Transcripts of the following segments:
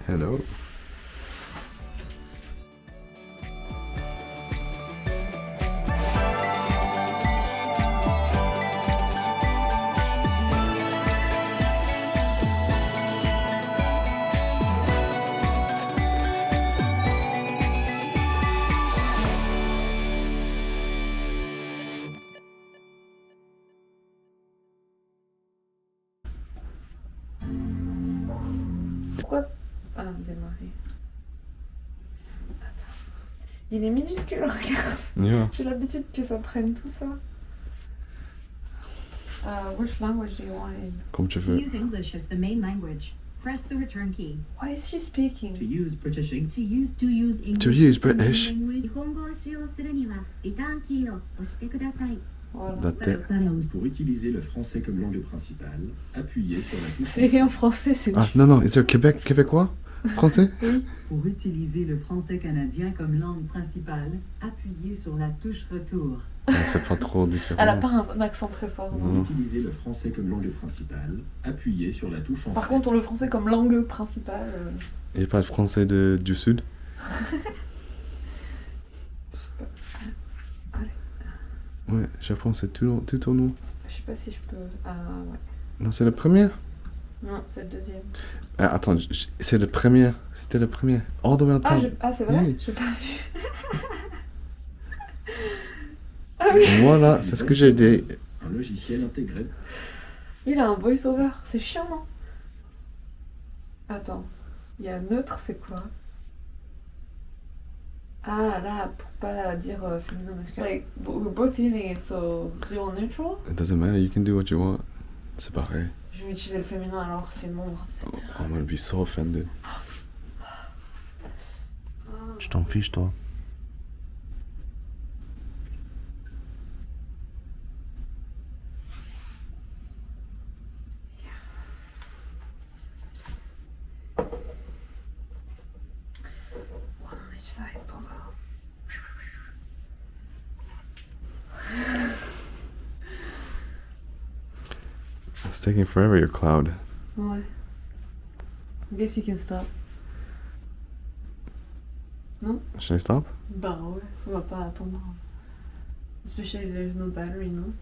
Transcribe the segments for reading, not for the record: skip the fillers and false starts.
Hello. Pourquoi démarrer? Attends. Il est minuscule, regarde. Yeah. J'ai l'habitude que ça prenne tout ça. Which language do you want in? Comme tu To veux. use English as the main language, press the return key. Why is she speaking? To use British English. To use English To use as the main British. language, 日本語を使用するにはリターンキーを押してください。 Voilà. Daté. Pour utiliser le français comme langue principale, appuyez sur la touche. C'est en français, c'est Ah, non, is there québécois? Français? Pour utiliser le français canadien comme langue principale, appuyez sur la touche retour. Ah, c'est pas trop différent. Elle a pas un accent très fort. non. Pour utiliser le français comme langue principale, appuyez sur la touche Par entrée. contre, le français comme langue principale. Il n'y a pas de français du sud? Ouais, Japon, c'est tout au nom. Je sais pas si je peux. Ah ouais. Non, c'est la première? Non, c'est le deuxième. Ah, attends, c'est la première. C'était la première. All the way on top. C'est vrai? Oui. J'ai pas vu. Ah oui. Voilà, c'est ce que j'ai dit. Un logiciel intégré. Il a un voice-over. C'est chiant, non? Attends. Il y a neutre, c'est quoi? Ah, là, pour pas dire féminin masculin. Like, we're both using it, so do you want neutral? It doesn't matter, you can do what you want. C'est pareil. Je vais utiliser le féminin alors, c'est mon. Oh, I'm gonna be so offended. Je t'en fiche, toi. One on each side, pour voir. It's taking forever, your cloud. Ouais. I guess you can stop. Non? Should I stop? Bah ouais, on va pas attendre. Especially if there's no battery, non?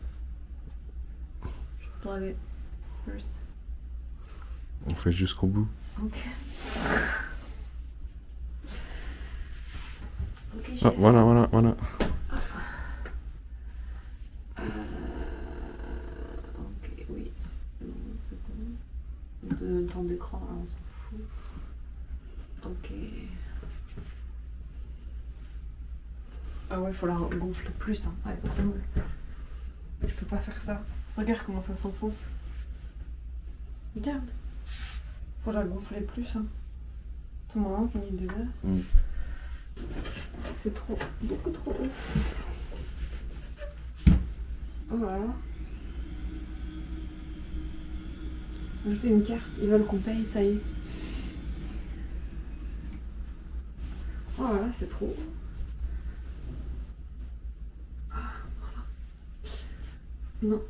Je plug it first. On fait jusqu'au bout. Ok. Ok, Ah, voilà. Ok, oui, c'est bon, c'est bon. On donne le temps d'écran, alors on s'en fout. Ok. Ah ouais, faut la gonfler plus, hein. Ouais, trop molle. Je peux pas faire ça. Regarde comment ça s'enfonce. Regarde. Faut la gonfler plus, hein. Tout le moment qu'il y a dedans. Mm. C'est trop, beaucoup trop haut. Voilà. Ajouter une carte, ils veulent qu'on paye, ça y est. Voilà, c'est trop haut. Non.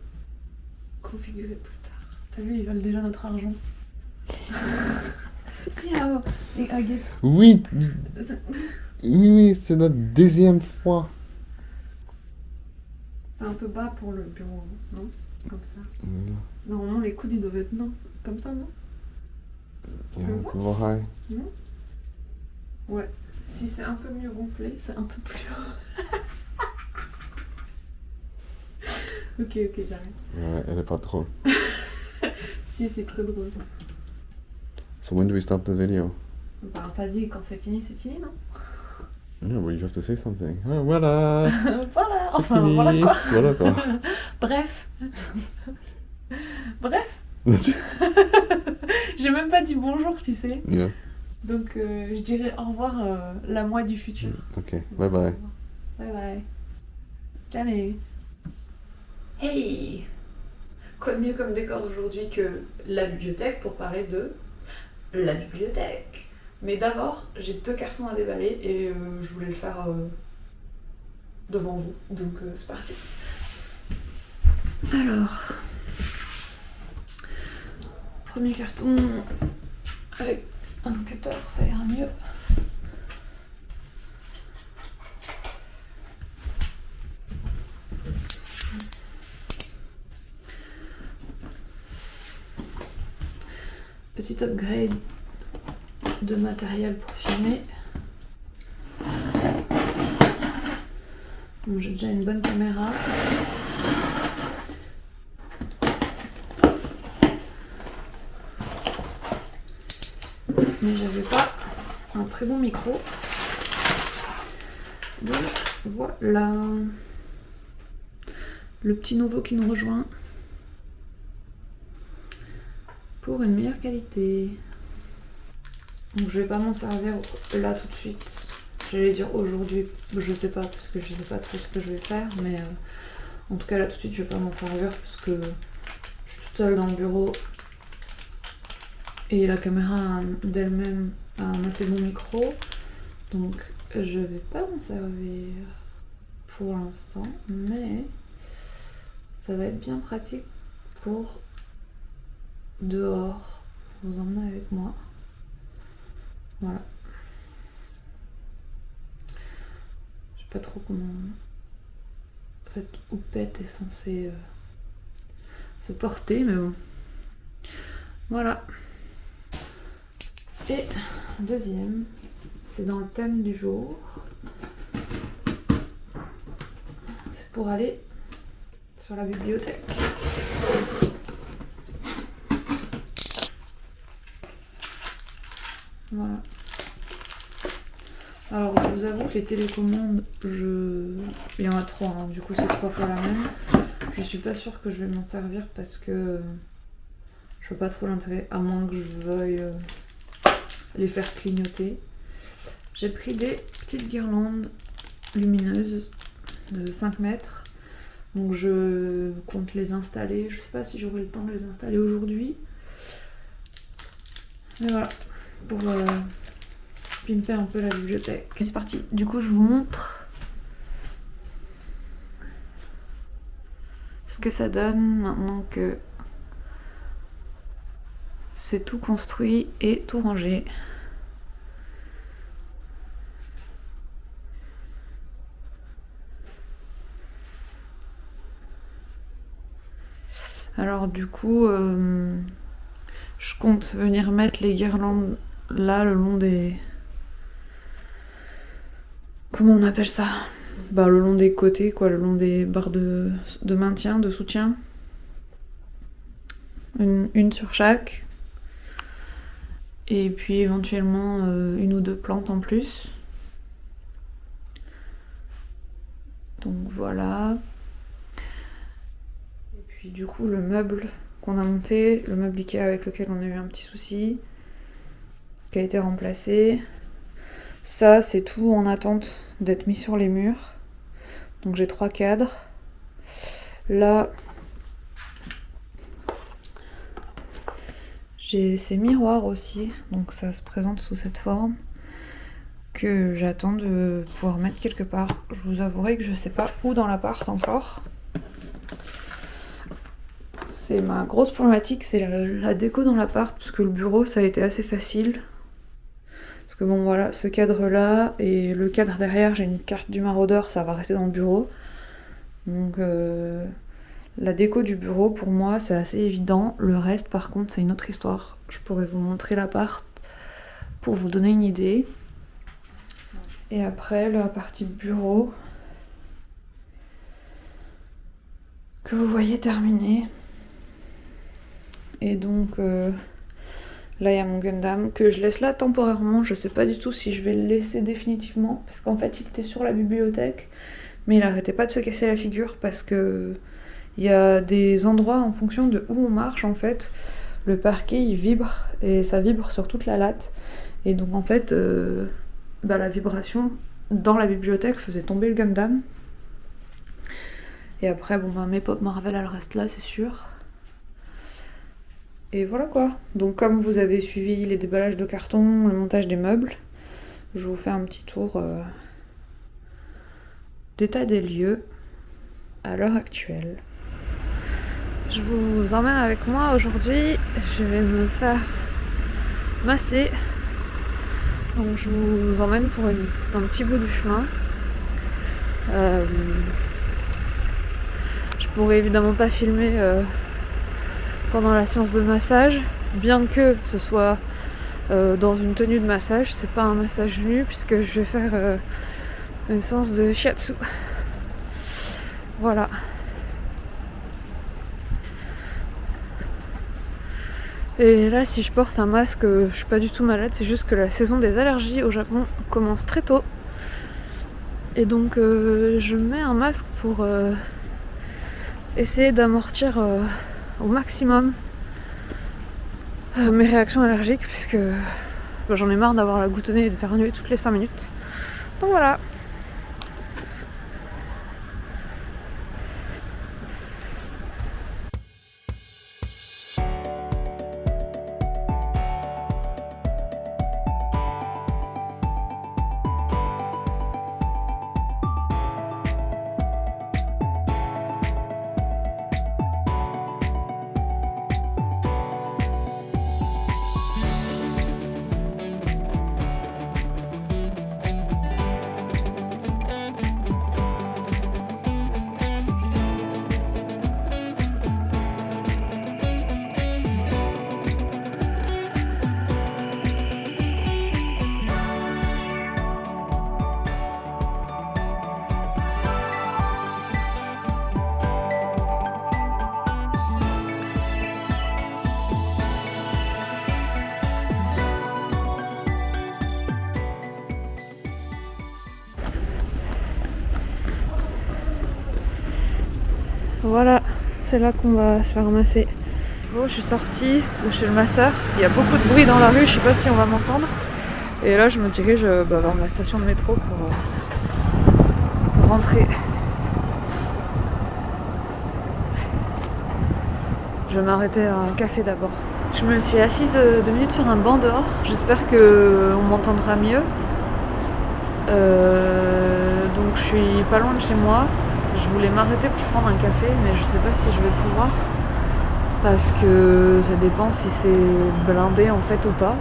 Configurer plus tard. T'as vu, ils veulent déjà notre argent. Si, I guess. Oui, c'est notre deuxième fois. C'est un peu bas pour le bureau, non? Comme ça. Mm. Normalement, les coudes, ils doivent être non. Comme ça, non? Yeah, it's a little high. Ouais. Si c'est un peu mieux gonflé, c'est un peu plus haut. Ok, j'arrête. Ouais, elle est pas drôle. Si, c'est très drôle. So when do we stop the video? Bah, t'as dit quand c'est fini, non? Yeah, well, you have to say something. Ah, voilà. Voilà, C'est enfin, fini. voilà quoi. Voilà quoi. Bref. J'ai même pas dit bonjour, tu sais. Yeah. Donc, je dirais au revoir la moi du futur. Ok, bye bye. Bye bye. Allez. Hey! Quoi de mieux comme décor d'aujourd'hui que la bibliothèque pour parler de la bibliothèque. Mais d'abord, j'ai 2 cartons à déballer et je voulais le faire devant vous. Donc c'est parti. Alors, premier carton avec un cutter, ça ira mieux. Petit upgrade de matériel pour filmer. Bon, j'ai déjà une bonne caméra. Mais j'avais pas un très bon micro. Donc voilà. Le petit nouveau qui nous rejoint. Pour une meilleure qualité. Donc je vais pas m'en servir là tout de suite. J'allais dire aujourd'hui, je sais pas parce que je sais pas trop ce que je vais faire, mais en tout cas là tout de suite je vais pas m'en servir parce que je suis toute seule dans le bureau et la caméra d'elle-même a un assez bon micro, donc je vais pas m'en servir pour l'instant, mais ça va être bien pratique pour dehors, vous emmener avec moi. Voilà. Je sais pas trop comment cette houppette est censée se porter, mais bon. Voilà. Et deuxième, c'est dans le thème du jour. C'est pour aller sur la bibliothèque. Voilà. Alors je vous avoue que les télécommandes, il y en a 3, hein, du coup c'est 3 fois la même. Je suis pas sûre que je vais m'en servir parce que je vois pas trop l'intérêt, à moins que je veuille les faire clignoter. J'ai pris des petites guirlandes lumineuses de 5 mètres. Donc je compte les installer. Je sais pas si j'aurai le temps de les installer aujourd'hui. Mais voilà, pour pimper un peu la bibliothèque. C'est parti, du coup je vous montre ce que ça donne maintenant que c'est tout construit et tout rangé. Alors du coup, je compte venir mettre les guirlandes là le long des... Comment on appelle ça? Bah le long des côtés quoi, le long des barres de maintien, de soutien. Une sur chaque. Et puis éventuellement une ou deux plantes en plus. Donc voilà. Et puis du coup le meuble qu'on a monté, le meuble Ikea avec lequel on a eu un petit souci, qui a été remplacé. Ça c'est tout en attente d'être mis sur les murs. Donc j'ai 3 cadres. Là j'ai ces miroirs aussi, donc ça se présente sous cette forme que j'attends de pouvoir mettre quelque part. Je vous avouerai que je sais pas où dans l'appart encore. C'est ma grosse problématique, c'est la déco dans l'appart, parce que le bureau ça a été assez facile. Parce que bon voilà, ce cadre là et le cadre derrière, j'ai une carte du maraudeur, ça va rester dans le bureau. Donc la déco du bureau pour moi c'est assez évident. Le reste par contre c'est une autre histoire. Je pourrais vous montrer l'appart pour vous donner une idée. Et après la partie bureau que vous voyez terminée. Et donc là il y a mon Gundam que je laisse là temporairement. Je sais pas du tout si je vais le laisser définitivement parce qu'en fait il était sur la bibliothèque mais il arrêtait pas de se casser la figure parce que il y a des endroits en fonction de où on marche en fait. Le parquet il vibre et ça vibre sur toute la latte et donc en fait la vibration dans la bibliothèque faisait tomber le Gundam. Et après mes pop Marvel elles restent là c'est sûr. Et voilà quoi. Donc comme vous avez suivi les déballages de carton, le montage des meubles, je vous fais un petit tour d'état des lieux à l'heure actuelle. Je vous emmène avec moi aujourd'hui, je vais me faire masser Donc je vous emmène pour un petit bout du chemin. Je pourrais évidemment pas filmer pendant la séance de massage, bien que ce soit dans une tenue de massage. C'est pas un massage nu puisque je vais faire une séance de shiatsu. Voilà. Et là, si je porte un masque, je suis pas du tout malade, c'est juste que la saison des allergies au Japon commence très tôt. Et donc je mets un masque pour essayer d'amortir au maximum mes réactions allergiques, puisque j'en ai marre d'avoir la goutte au nez et d'éternuer toutes les 5 minutes. Donc voilà. Voilà, c'est là qu'on va se faire masser. Bon, je suis sortie de chez le masseur. Il y a beaucoup de bruit dans la rue, je sais pas si on va m'entendre. Et là, je me dirige vers la station de métro pour rentrer. Je vais m'arrêter à un café d'abord. Je me suis assise 2 minutes sur un banc dehors. J'espère qu'on m'entendra mieux. Donc je suis pas loin de chez moi. Je voulais m'arrêter pour prendre un café, mais je sais pas si je vais pouvoir. Parce que ça dépend si c'est blindé en fait ou pas.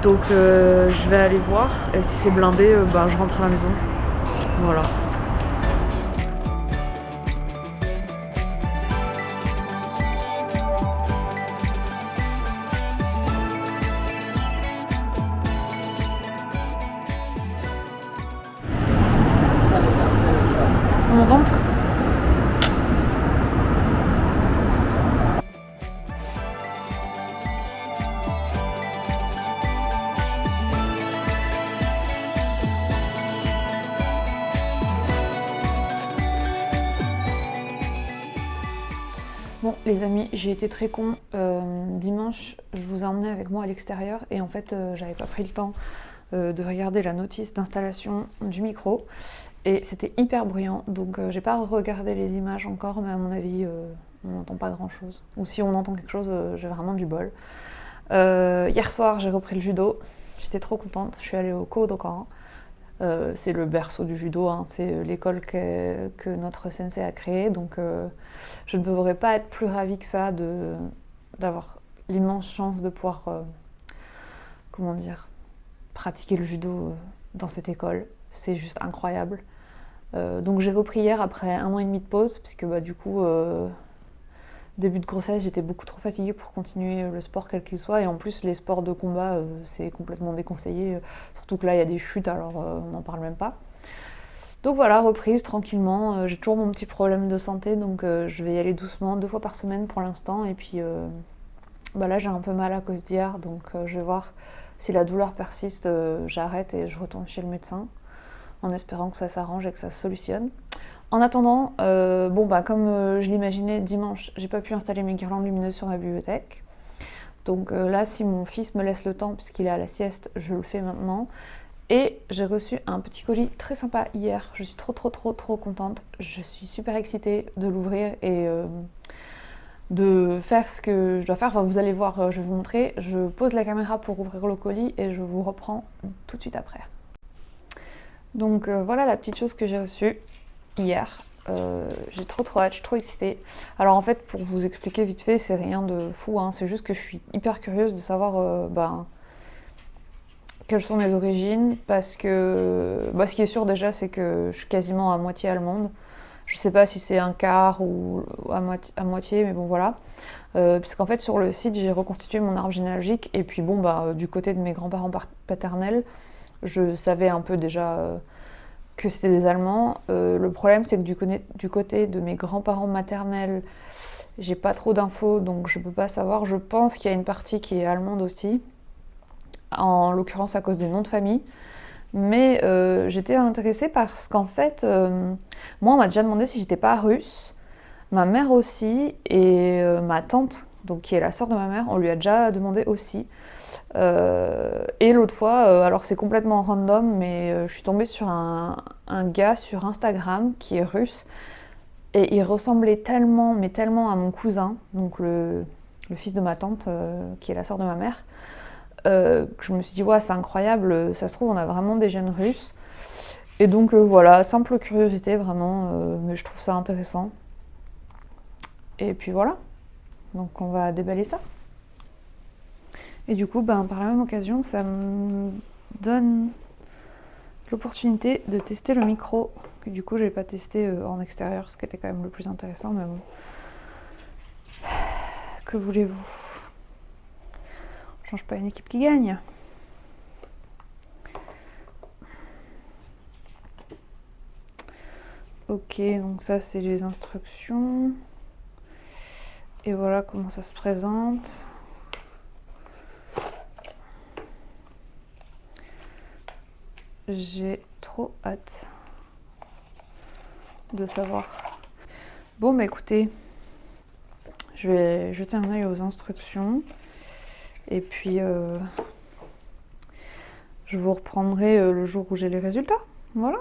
Donc je vais aller voir. Et si c'est blindé, je rentre à la maison. Voilà. On rentre. Bon les amis, j'ai été très con. Dimanche, je vous ai emmené avec moi à l'extérieur et en fait j'avais pas pris le temps de regarder la notice d'installation du micro. Et c'était hyper bruyant, donc j'ai pas regardé les images encore, mais à mon avis, on n'entend pas grand chose. Ou si on entend quelque chose, j'ai vraiment du bol. Hier soir, j'ai repris le judo, j'étais trop contente, je suis allée au Kodokan. C'est le berceau du judo, hein. C'est l'école que notre sensei a créée, donc je ne pourrais pas être plus ravie que ça d'avoir l'immense chance de pouvoir, pratiquer le judo dans cette école. C'est juste incroyable. Donc j'ai repris hier après 1 an et demi de pause, puisque du coup, début de grossesse, j'étais beaucoup trop fatiguée pour continuer le sport quel qu'il soit, et en plus les sports de combat, c'est complètement déconseillé, surtout que là il y a des chutes, alors on n'en parle même pas. Donc voilà, reprise tranquillement. J'ai toujours mon petit problème de santé, donc je vais y aller doucement, 2 fois par semaine pour l'instant, et puis là j'ai un peu mal à cause d'hier, donc je vais voir si la douleur persiste, j'arrête et je retourne chez le médecin, en espérant que ça s'arrange et que ça se solutionne. En attendant, comme je l'imaginais, dimanche, j'ai pas pu installer mes guirlandes lumineuses sur ma bibliothèque. Donc là, si mon fils me laisse le temps, puisqu'il est à la sieste, je le fais maintenant. Et j'ai reçu un petit colis très sympa hier. Je suis trop contente. Je suis super excitée de l'ouvrir et de faire ce que je dois faire. Enfin, vous allez voir, je vais vous montrer. Je pose la caméra pour ouvrir le colis et je vous reprends tout de suite après. Donc voilà la petite chose que j'ai reçue hier. J'ai trop hâte, je suis trop excitée. Alors en fait, pour vous expliquer vite fait, c'est rien de fou, hein. C'est juste que je suis hyper curieuse de savoir quelles sont mes origines, parce que ce qui est sûr déjà, c'est que je suis quasiment à moitié allemande. Je sais pas si c'est un quart ou à moitié, mais bon voilà. Puisqu'en fait sur le site j'ai reconstitué mon arbre généalogique et puis bon du côté de mes grands-parents paternels, je savais un peu déjà que c'était des Allemands. Le problème c'est que du côté de mes grands-parents maternels, j'ai pas trop d'infos donc je peux pas savoir. Je pense qu'il y a une partie qui est allemande aussi, en l'occurrence à cause des noms de famille. Mais j'étais intéressée parce qu'en fait, moi on m'a déjà demandé si j'étais pas russe, ma mère aussi, et ma tante, donc qui est la sœur de ma mère, on lui a déjà demandé aussi. Et l'autre fois, alors c'est complètement random, mais je suis tombée sur un gars sur Instagram qui est russe, et il ressemblait tellement, mais tellement à mon cousin, donc le fils de ma tante, qui est la sœur de ma mère, que je me suis dit, ouais, c'est incroyable, ça se trouve, on a vraiment des gènes russes. Et donc voilà, simple curiosité vraiment, mais je trouve ça intéressant. Et puis voilà, donc on va déballer ça. Et du coup, par la même occasion, ça me donne l'opportunité de tester le micro, que du coup, j'ai pas testé en extérieur, ce qui était quand même le plus intéressant, mais bon. Que voulez-vous ? Change pas une équipe qui gagne. Ok, donc ça c'est les instructions. Et voilà comment ça se présente. J'ai trop hâte de savoir. Bon écoutez, je vais jeter un œil aux instructions. Et puis, je vous reprendrai le jour où j'ai les résultats. Voilà.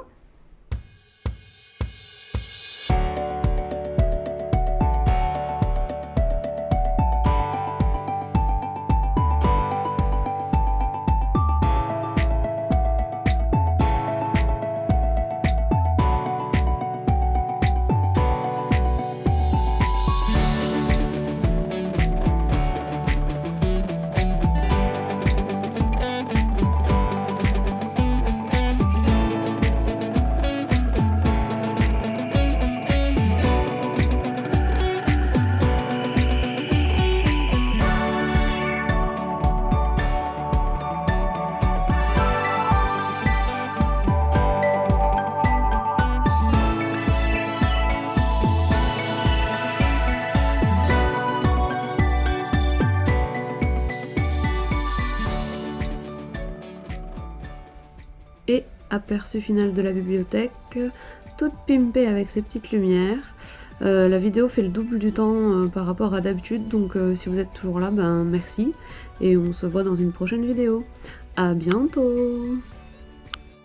Et aperçu final de la bibliothèque, toute pimpée avec ses petites lumières. La vidéo fait le double du temps par rapport à d'habitude, donc si vous êtes toujours là, merci. Et on se voit dans une prochaine vidéo. À bientôt!